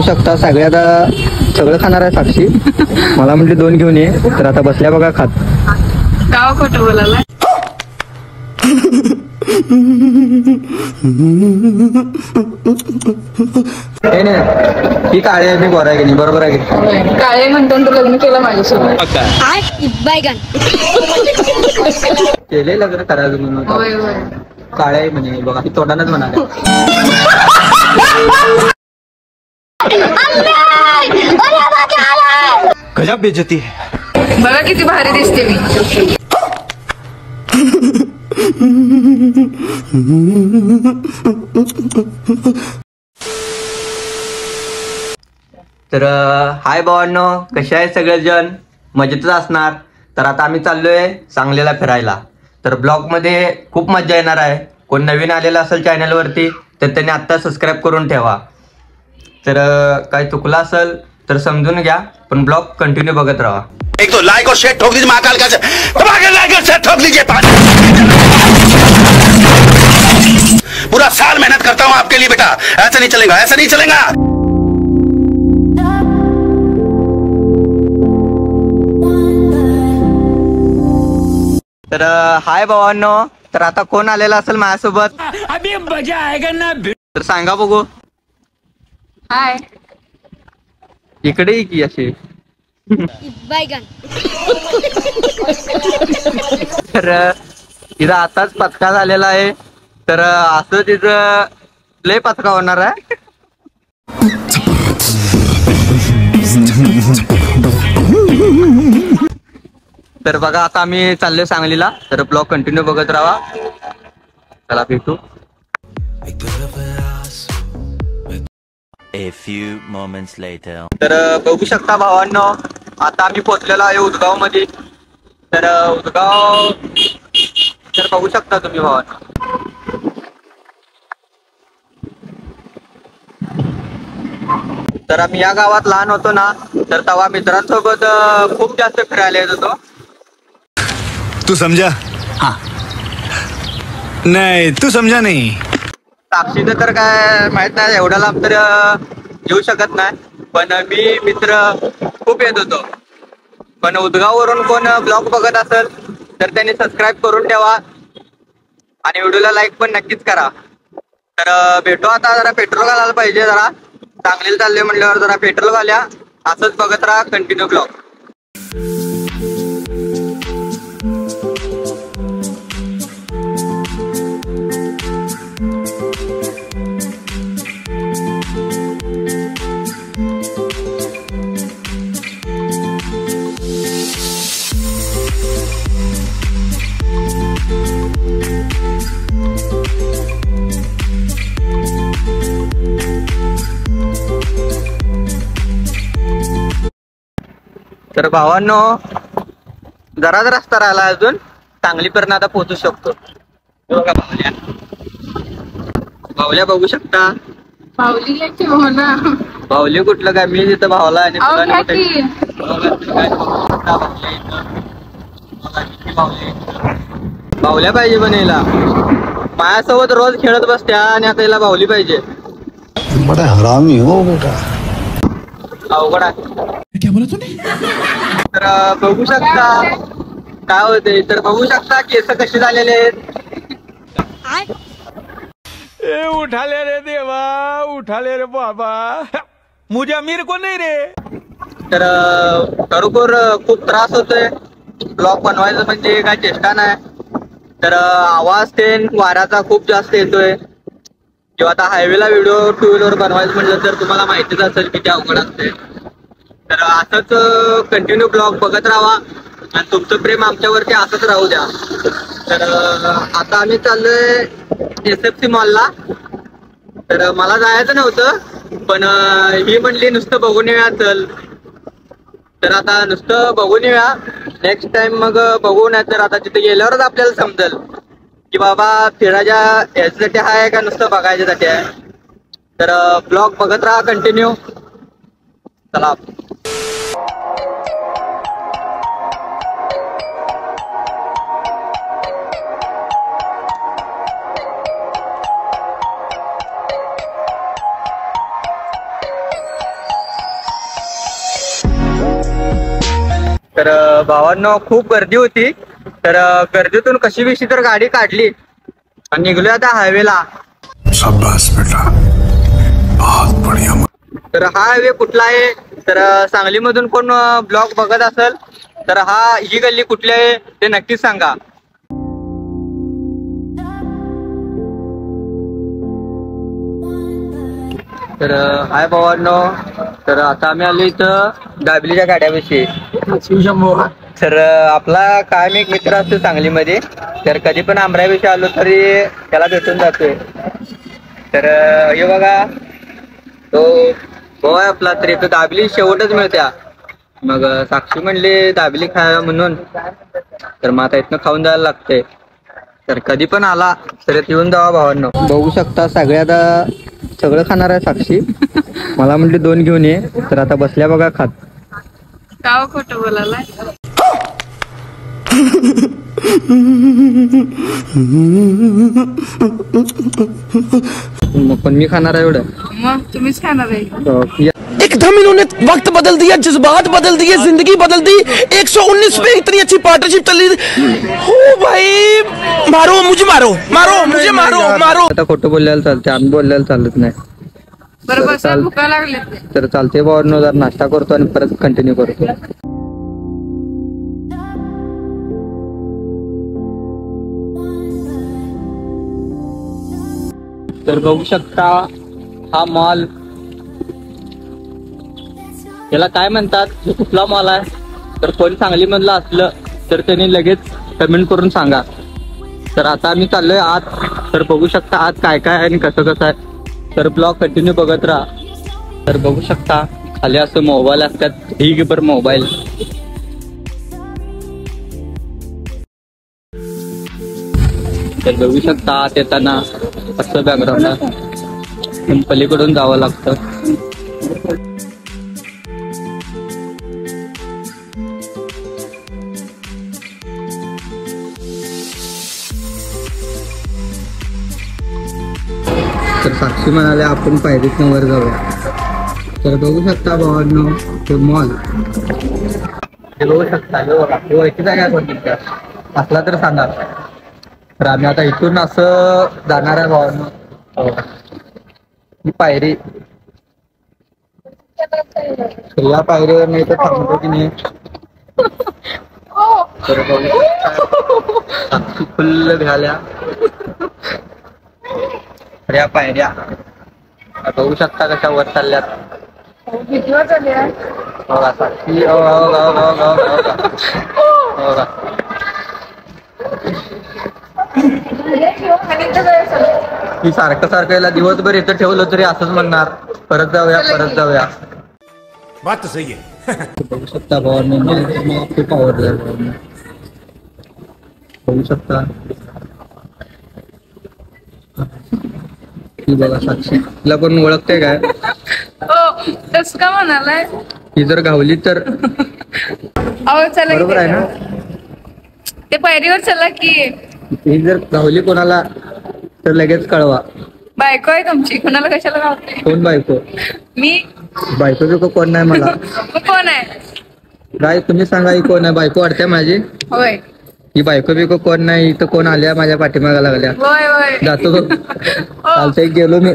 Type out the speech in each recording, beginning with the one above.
शकता सगळ्यात सगळं खाणार आहे साक्षी. मला म्हटली 2 घेऊन ये, तर आता बसल्या बघा खात. गाव खोटं बोलायला. ही काळी आहे, मी गोरा आहे की नाही, बरोबर आहे की काळे म्हणतो तू लग्न केलं माझ्यासोबत. केले लग्न करायचं म्हणून. काळे आहे म्हणे बघा, तोंडानच म्हणाले. गजब बेइज्जती है. बघा किती भारी दिसते मी. तर हाय भावांनो, कसे आहे सगळेजण? मजेतच असणार. तर आता आम्ही चाललोय सांगलीला फिरायला. तर ब्लॉग मध्ये खूप मजा येणार आहे. कोण नवीन आलेला असेल चॅनलवरती तर त्यांनी आत्ता सबस्क्राईब करून ठेवा. तर काही चुकलं असेल तर समजून घ्या, पण ब्लॉग कंटिन्यू बघत राहा. एक तो लाइक और शेयर ठोक दीजिए महाकाल का. लाइक और शेयर ठोक दीजिए. पूरा साल मेहनत करता हूँ आपके लिए बेटा. ऐसा नहीं चलेगा, ऐसा नहीं चलेगा. तर हाय भावांनो, तर आता कोण आलेला असेल माझ्यासोबत? अभी मजा आएगा ना. तर सांगा बघू. हाय. इकडे की अशी. तर तिथं आताच पथका झालेला आहे. तर असं तिथं लय पथका होणार आहे. तर बघा आता आम्ही चाललोय सांगलीला. तर ब्लॉग कंटिन्यू बघत राहा. चला भेटू. A few moments later. तर बघू शकता भावांनो, आता आम्ही पोहोचलेलो आहे उदगाव मध्ये. तर उदगाव तर बघू शकता तुम्ही भावांनो. तर आम्ही या गावात लहान होतो ना, तर तेव्हा मित्रांसोबत खूप जास्त फिरायला येत होतो. तू समझा? हाँ. नहीं, तू समझा नहीं. साक्षीचं तर काय माहित नाही, एवढा लांब तर येऊ शकत नाही, पण मी मित्र खूप येत होतो. पण उदगाववरून कोण ब्लॉग बघत असेल तर त्यांनी सबस्क्राईब करून ठेवा आणि व्हिडिओला लाईक पण नक्कीच करा. तर भेटू आता. जरा पेट्रोल घालायला पाहिजे. जरा सांगलीला चालले म्हटल्यावर जरा पेट्रोल घाल्या. असंच बघत राहा कंटिन्यू ब्लॉग. तर भावांनो, जरा रस्ता राहिला अजून, सांगलीपर्यंत आता पोहोचू शकतो. बघा बाहुल्या, बाहुल्या बघू शकता. पावली घ्यायची हो ना. बाहुली कुठलं काय, मी तिथं भावला आणि बाहुल्या पाहिजे पण याला. माझ्यासोबत रोज खेळत बसत्या आणि आता याला बाहुली पाहिजे. बड़ा हरामी हो बेटा. अवघड आहे. क्या बोला तूने? तर बघू शकता काय होते. तर बघू शकता केस कसे झालेले आहेत. उठा ले रे देवा, उठा ले रे बाबा, मुझे अमीर को नहीं रे. तर खरोखर खूप त्रास होतोय. ब्लॉग बनवायचं म्हणजे काय चेष्टा नाही. तर आवाज ते वाऱ्याचा खूप जास्त येतोय. किंवा आता हायवेला व्हिडिओ 2 व्हीलर बनवायचं म्हटलं तर तुम्हाला माहितीच असेल किती अवघड असते. तर असंच कंटिन्यू ब्लॉग बघत राहा आणि तुमचं प्रेम आमच्यावरती असंच राहू द्या. तर आता आम्ही चाललोय SFC मॉलला. तर मला जायचं नव्हतं, पण ही म्हणली नुसतं बघून येऊया चल. तर आता नुसतं बघून येऊया. नेक्स्ट टाइम मग बघू, नाही तर आता तिथे गेल्यावरच आपल्याला समजेल की बाबा फिरायच्या याच्यासाठी आहे का नुसतं बघायच्यासाठी आहे. तर ब्लॉग बघत राहा कंटिन्यू. चला. तर भावांनो खूप गर्दी होती. तर गर्दीतून कशी विशी तर गाडी काढली आणि निघलोय आता हायवेला. शाबाश बेटा, बहुत बढ़िया. तर हा हायवे कुठला आहे, तर सांगलीमधून कोण ब्लॉग बघत असेल तर ही गल्ली कुठली आहे ते नक्कीच सांगा. तर हाय भावांनो, तर आता आम्ही आलो इथं दाबलीच्या गाड्याविषयी. तर आपला कायम एक मित्र असतो सांगलीमध्ये, तर कधी पण आमराविषयी आलो तरी त्याला भेटून जातोय. तर हे बघा तो भाऊ आहे आपला, तर इथं दाबली शेवटच मिळत्या. मग साक्षी म्हणली दाबली खाया म्हणून, तर मग आता इथनं खाऊन जायला लागतंय. तर कधी पण आला तर येऊन जावा भावांनो. बघू शकता सगळ्यात सगळं खाणार आहे साक्षी. मला म्हटली 2 घेऊन ये, तर आता बसल्या बघा खात. का खोटं बोलायला? पण मी खाणार आहे एवढं. मग तुम्हीच खाणार आहे. एकदम इन्होंने वक्त बदल दिया, जज्बात बदल दिए, जिंदगी बदल दी. 119 पे इतनी अच्छी पार्टनरशिप चली. हो भाई, मारो मुझे, मारो मारो मुझे, मारो मारो. आता खोटं बोलायला चालते, आम्ही बोलायला चालत नाही. बरोबर सर, भुका लागले. तर चालते भावांनो, जर नाश्ता करतो आणि परत कंटिन्यू करतो. तर बघू शकता हा मॉल, याला काय म्हणतात, हे कुठला मॉल आहे, तर कोणी सांगली मधला असलं तर त्यांनी लगेच कमेंट करून सांगा. तर आता आम्ही चाललोय आत. तर बघू शकता आत काय काय आहे आणि कसं कसं आहे. तर ब्लॉग कंटिन्यू बघत राहा. तर बघू शकता खाली असं मोबाईल असतात, ढीगभर मोबाईल. तर बघू शकता आत येताना असं बॅकग्राऊंड पलीकडून जावं लागतं. तर साक्षी म्हणाले आपण पायरीतनं वर जाऊया. तर बघू शकता भावांनो तो मॉल, हे बघू शकता. ओळखीचा काय कोणती असला तर सांगा. तर आम्ही आता इथून असं जाणार आहे भावांनो. ही पायरी, या पायरीवर नाही तर थांबतो की नाही. तर बघू शकता साक्षी फुल्ल झाल्या. तर या पायऱ्या बघू शकता कशा वर चालल्यात. बघा साक्षी, ती सारखं सारखं याला दिवसभर इथं ठेवलं तरी असंच म्हणणार, परत जाऊया परत जाऊया. बात तो सही है. बघू शकता भावांनो खूप आवडलं. बघू शकता ही बघा साक्षी, तिला कोण ओळखते काय? तस का म्हणालाय? ही जर गावली तर अहो चला, बरोबर आहे ना. ते पायरीवर चला की. ही जर गावली कोणाला तर लगेच कळवा. बायको आहे तुमची, कोणाला कशाला गावते? कोण बायको? मी. बायको बिको कोण नाही मला. मग कोण आहे? काय तुम्ही सांगा, ही कोण आहे? बायको वाटते माझी. होय. ही बायको बिको कोण नाही. इथं कोण आल्या माझ्या पाठीमागा लागल्या. होय होय. जातो चालतंय, गेलो मी.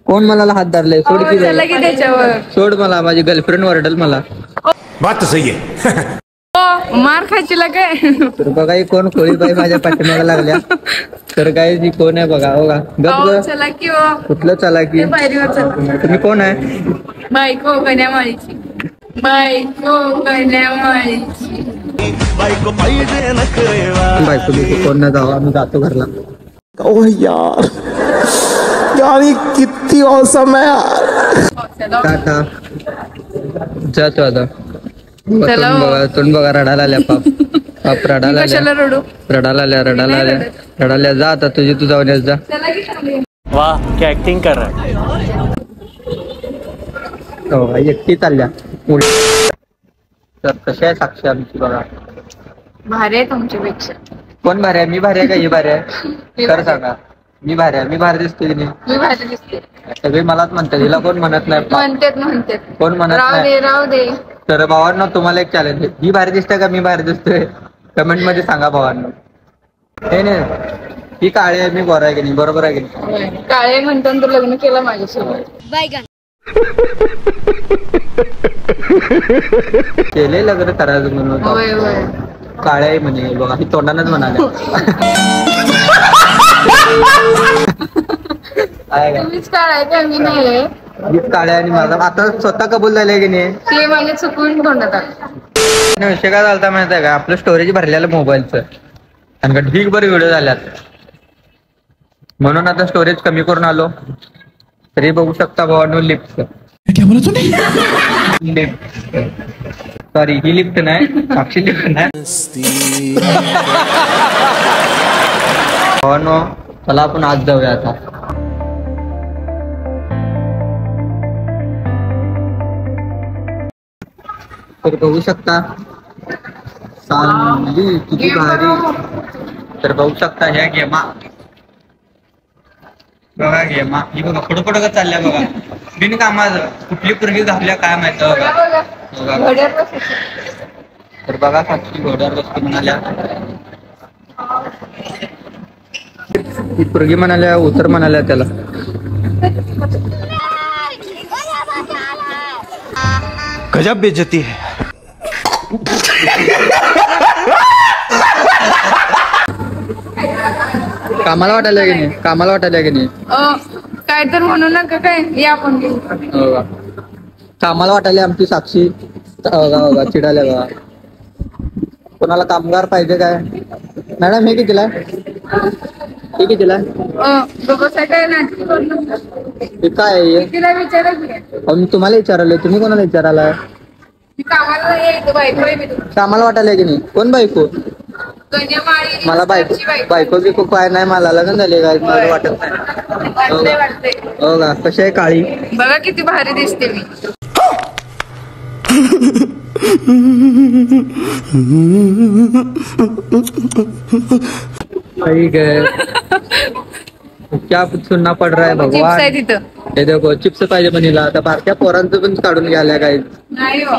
कोण मला हात धरले? सोड की चला की त्याच्यावर. सोड मला, माझी गर्लफ्रेंड वरडल मला. बात तो सही है. मार खायची काय? तर बघा ही कोण खोळीबाई माझ्या पाठीमागा लागल्या. तर काय ही कोण आहे बघा. हो का गप. चला की. कुठलं चला की? पायरीवर चला. तुम्ही कोण आहे? बायको कन्यामाळीची. बायको कन्यामाळीची. बायको बिको कोण नाही, जावं आम्ही जातो घरला. ओह यार ये कितनी औसम है यार. टाटा, जातो आता. चला. तोंड बघा रडायला आल्या. पाप रडायला कशाला आल्या, रडू? रडायला आल्या. रडायला जा आता, तुझी तू जाऊन येस जा. चला की. वाह क्या एक्टिंग कर रहा है. हो एकटी चालल्या. तर कशी आहे साक्षी आमची बघा. भारी आहे तुमच्यापेक्षा. कोण भारी आहे? मी भारी आहे का ही भारी आहे? तर सांगा. मी भारी आहे. मी भारी दिसते की नाही? मी भारी दिसते. सगळे मलाच म्हणतात, हिला कोण म्हणत नाही. म्हणतात कोण म्हणत राव नाही. दे राव दे. तर भावांनो तुम्हाला एक चॅलेंज आहे, ही भारी दिसते का मी भारी दिसतोय कमेंट मध्ये सांगा भावांनो. हे नाही ही काळी आहे मी गोरा आहे की नाही, बरोबर आहे की नाही? काळे म्हणताना तू लग्न केलं माझ्यासोबत. केले लग्न करायचं म्हणून होय होय. काळ्या आहे म्हणे बघा, ही तोंडानच म्हणाले. तुम्हीच काळाय का मी नाही. हीच काळ्या आणि माझा आता स्वतः कबूल झालंय की नाही. ते माझ्या चुकून तोंडात आलं. विषय काय झालता माहित आहे का, आपलं स्टोरेज भरलेलं मोबाईलचं आणि का ढीक बरे व्हिडिओ झाल्यात म्हणून आता स्टोरेज कमी करून आलो. तरी बघू शकता भावांनो लिफ्ट. लिफ्ट सॉरी ही लिफ्ट नाही, साक्षी लिफ्ट नाही भावांनो. चला आपण आज जाऊया आता. तर बघू शकता चांगली किती भारी. तर बघू शकता ह्या गेमा बघा, गेमा ही बघा फोटो फोटो का चालल्या बघा. बिन कामाचं कुठली पोरगी घातल्या काय माहित बघा. तर बघा साक्षी घोड्यावर बसतो म्हणाल्या, ही पोरगी म्हणाल्या उतर म्हणाल्या त्याला. गजब बेइज्जती है. कामाला वाटायला की नाही, कामाला वाटायला की नाही. काय तर म्हणू नका काय, या आपण घेऊ. हो का? कामाला वाटायला आमची साक्षी चिडाल्या बघा. कोणाला कामगार पाहिजे काय मॅडम? हे कितीला हे कितीला काय नाटकी करू नका. हे काय आहे? तिला विचारा की. मी तुम्हाला विचारलं, तुम्ही कोणाला विचारायला? मी कामाला यायचं बायको आहे मी तुमची. कामाला वाटायला की नाही? कोण बायको? कन्यामाळी मला बायको बिको काय नाही, मला लग्न झाले काय मला वाटत नाही. वाटतंय. हो का? कशी आहे काळी? बघा किती भारी दिसते मी. क्या सुनना पड रहा है भगवान. आहे तिथं. हे देखो चिप्स पाहिजे म्हणीला. आता बारक्या पोरांचं पण काढून घ्यायला काय नाही हो.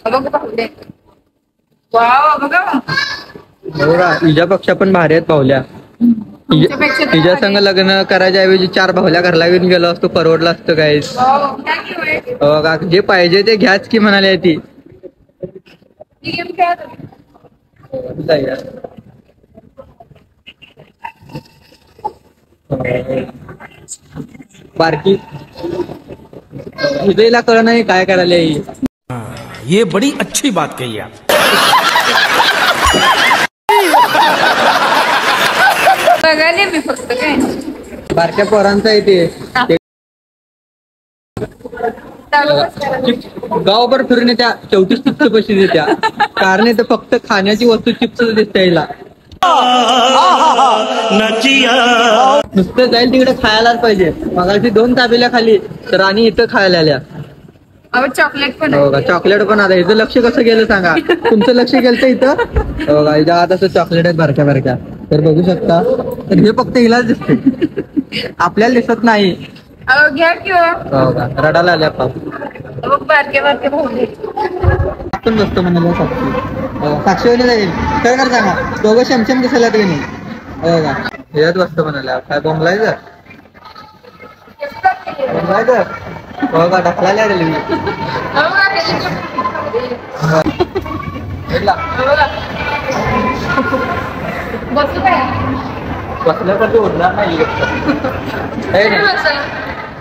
बघा पाहुले. वाव बघा. हो का? हिच्यापेक्षा पण भारी आहेत भावल्या. तिच्या संग लग्न करायच्या ऐवजी 4 भावल्या घरला घेऊन गेलो असतो, परवडलं असतं काय. हो का? जे पाहिजे ते घ्याच की म्हणाले ती. बारकी हृदयला कळ नाही काय करायला. ये बड़ी अच्छी बात कही आप. बघाले मी फक्त काय बारक्या पोरांचं आहे ते. गावभर फिरून त्या शेवटीच चिप्स पैसे देत्या. कारण तर फक्त खाण्याची वस्तू चिप्स दिसते याला. नुसतं जाईल तिकडे खायलाच पाहिजे. मगाशी 2 ताबेल्या खाली तर आणि इथं खायला आल्या. चॉकलेट पण. हो का? चॉकलेट पण आता. इथं लक्ष कसं गेलं सांगा? तुमचं लक्ष गेलं इथं. हो का? इथं आता चॉकलेट आहेत बारक्या बारक्या. तर बघू शकता. तर हे फक्त हिलाच दिसते, आपल्याला दिसत नाही. घ्या किंवा. हो का? रडायला आल्या पाप. बारके बारके भाऊ आपण बसतो म्हणाला साक्षी. साक्षी होणे जाईल काय कर सांगा. दोघं शमशम दिसायला की नाही. हो का? ह्यात बसतो म्हणाल्या. काय बोंबलायचं बोंबलायचं. हो का? ढकलायला रेल्वे. बसू काय बसल्यासाठी उडणार नाही.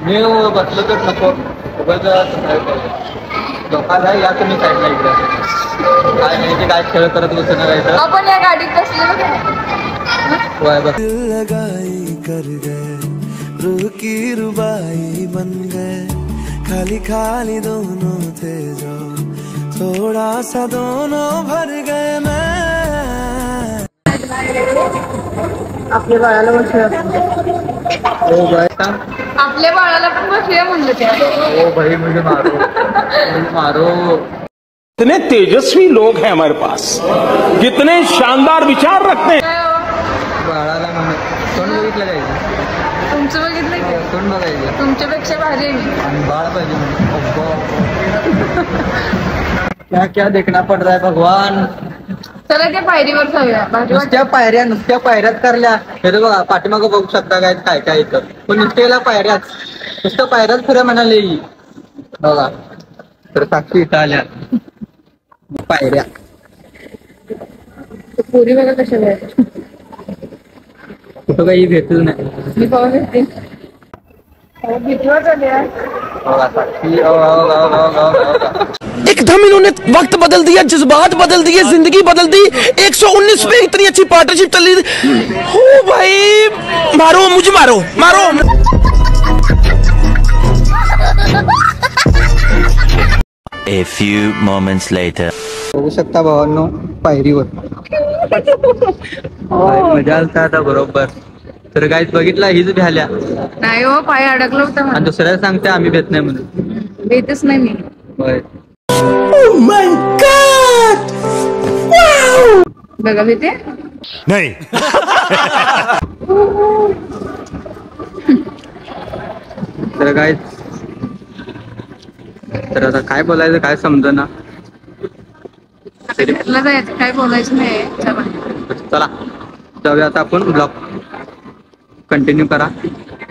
मी बसलो तर नको लोकांना या तुम्ही साईडला इकडे काय नाही ते काय खेळ करत बसणार आहे. आपण या गाडीत बसलेलो. लगाई कर गए रूह की रुबाई बन गए. खाली खाली दोनों थे जो थोड़ा सा दोनों भर गए. मैं आपल्या बाळाला बसूया. हो बाय. आपल्या बाळाला पण बसूया म्हणलं त्या. हो भाई मुझे मारो मुझे मारो. कितने तेजस्वी लोग हैं हमारे पास, कितने शानदार विचार रखते हैं. बाळाला म्हणत तोंड बघितलं जायचं. तुमचं बघितलं की तोंड बघायचं. तुमच्यापेक्षा भारी आहे मी. आणि बाळ पाहिजे म्हणून. क्या क्या देखना पड रहा है भगवान. चला त्या पायरीवर जाऊया. भारी नुसत्या पायऱ्याच करल्या. हे तर बघा पाठीमागं बघू शकता काय काय इथं. पण नुसत्याला नुसतं पायऱ्याच फिरा म्हणाले बघा. तर साक्षी इथं आल्या पायऱ्या. पुरी बघा कशा भेटत. कुठं काही भेटलं नाही. मी पाहून भेटते. भीती वाटली यार. बघा साक्षी. एकदम इन्होंने वक्त बदल दिया, जज्बात बदल दिए, जिंदगी बदल दी। 119 पे इतनी अच्छी पार्टनरशिप चल रही। हो भाई, मारो मुझे, मारो मारो। A few moments later. बघू शकता भावांनो पायरीवर. मजा आलता आता बरोबर. तर गाईच बघितला हीच भ्याल्या. नाही हो, पाय अडकलं होतं. आणि दुसऱ्याला सांगते आम्ही भेट नाही म्हणून. भेटच नाही मी. होय. Oh my God! Wow! बघा भेटे नहीं. तर गाईच, तर आता काय बोलायचं काय समजेना. भेटला जायचं, काय बोलायचं नाही. चला जाऊया आता आपण. ब्लॉग कंटिन्यू करा.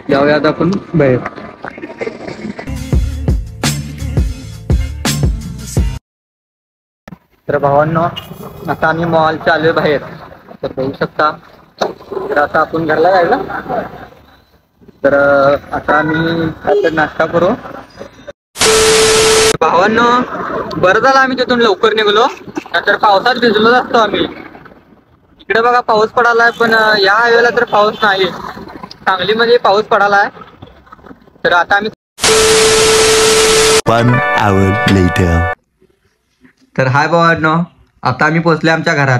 जाऊया आता आपण बाहेर. तर भावांनो आता आम्ही मॉल चालू बाहेर. तर बघू शकता. तर आता आपण घरला जायला. तर आता आम्ही काहीतरी नाश्ता करू. भावांनो बरं झालं आम्ही तिथून लवकर निघलो, तर पावसात भिजलोच असतो आम्ही. इकडे बघा पाऊस पडालाय, पण या हायवेला तर पाऊस नाही. सांगलीमध्ये पाऊस पडालाय. तर आता आम्ही 1 hour later. तर हाय भावांनो, आता आम्ही पोहोचले आमच्या घरात.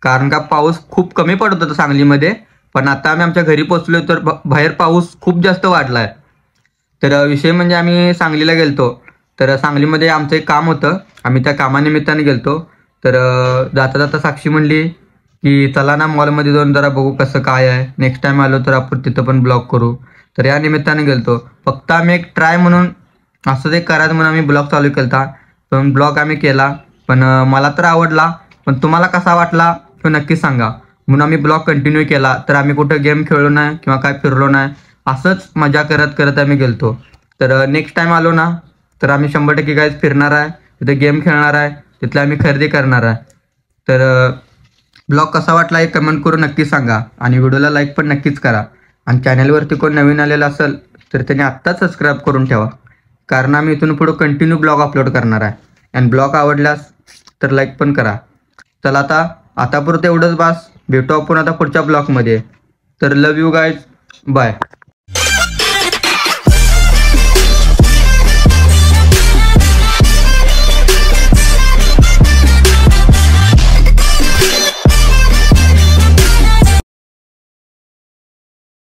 कारण का पाऊस खूप कमी पडत होता सांगलीमध्ये, पण आता आम्ही आमच्या घरी पोहोचलो तर बाहेर पाऊस खूप जास्त वाढलाय. तर विषय म्हणजे आम्ही सांगलीला गेलतो. तर सांगलीमध्ये आमचं एक काम होतं, आम्ही त्या कामानिमित्ताने गेलतो. तर जाता जाता साक्षी म्हणली की चला ना मॉलमध्ये जाऊन जरा बघू कसं काय आहे, नेक्स्ट टाइम आलो तर आपण तिथं पण ब्लॉग करू. तर या निमित्ताने गेलतो. फक्त आम्ही एक ट्राय म्हणून असं ते करायचं म्हणून आम्ही ब्लॉग चालू केलता. पण ब्लॉग आम्ही केला, पण मला तर आवडला. पण तुम्हाला कसा वाटला तो नक्की सांगा. म्हणून आम्ही ब्लॉग कंटिन्यू केला. तर आम्ही कुठं गेम खेळलो नाही किंवा काय फिरलो नाही, असंच मजा करत करत आम्ही गेलतो. तर नेक्स्ट टाइम आलो ना तर आम्ही 100% काय फिरणार आहे, तिथे गेम खेळणार आहे, तिथलं आम्ही खरेदी करणार आहे. तर ब्लॉग कसा वाटला हे कमेंट करून नक्की सांगा. आणि व्हिडिओला लाईक पण नक्कीच करा. आणि चॅनलवरती कोण नवीन आलेला असेल तर त्याने आत्ताच सबस्क्राईब करून ठेवा. कारण आम्ही इथून पुढे कंटिन्यू ब्लॉग अपलोड करणार आहे. आणि ब्लॉग आवडल्यास तर लाईक पण करा. चला आता पुरतं एवढंच बास. भेटू आपण आता पुढच्या ब्लॉगमध्ये. तर लव यू गाईज, बाय.